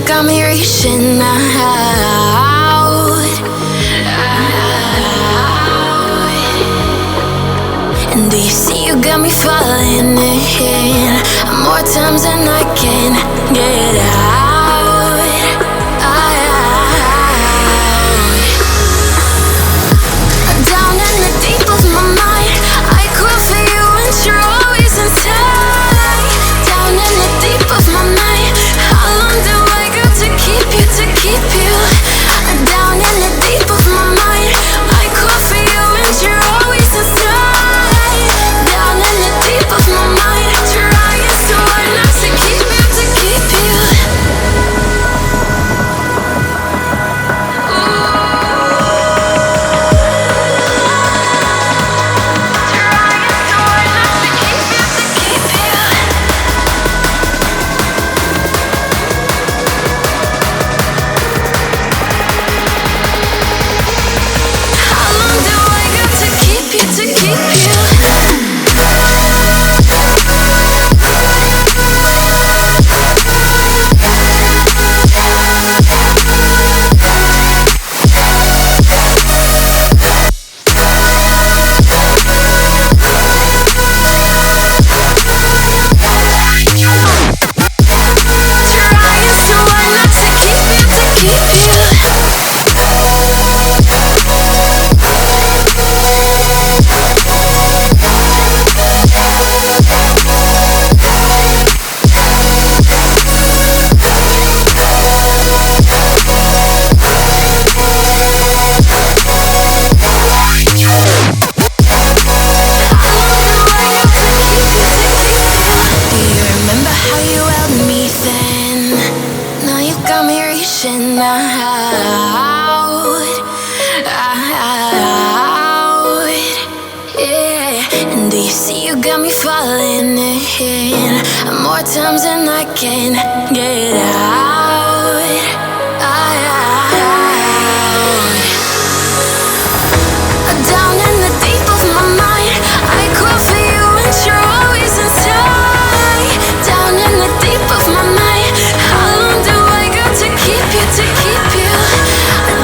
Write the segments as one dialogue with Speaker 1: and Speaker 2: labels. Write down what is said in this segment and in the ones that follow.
Speaker 1: got me reaching out. And do you see you got me falling in more times than I can get out. Down in the deep of my mind, I call for you and you're always inside. Down in the deep of my mind, how long do I got to keep you, to keep you? Down in the deep of my mind, I call for you and you're always inside. Down in the deep of my mind, trying so hard not to keep you, to keep you. Times and I can't get out. Down in the deep of my mind, I call for you and you're always inside. Down in the deep of my mind, how long do I got to keep you, to keep you?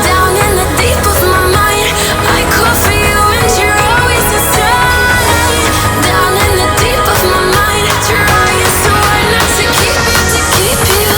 Speaker 1: Down in the deep of my mind, I call for you and you're always inside. Down in the deep of my mind, trying so hard not to keep you, to keep you.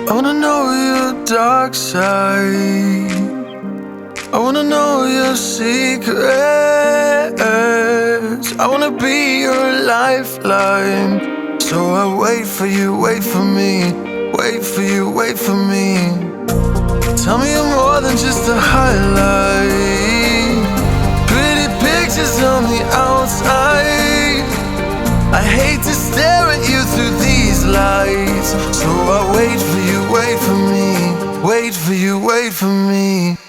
Speaker 2: I wanna know your dark side. I wanna know your secrets. I wanna be your lifeline. So I wait for you, wait for me. Wait for you, wait for me. Tell me you're more than just a highlight. Pretty pictures on the outside. So I wait for you, wait for me. Wait for you, wait for me.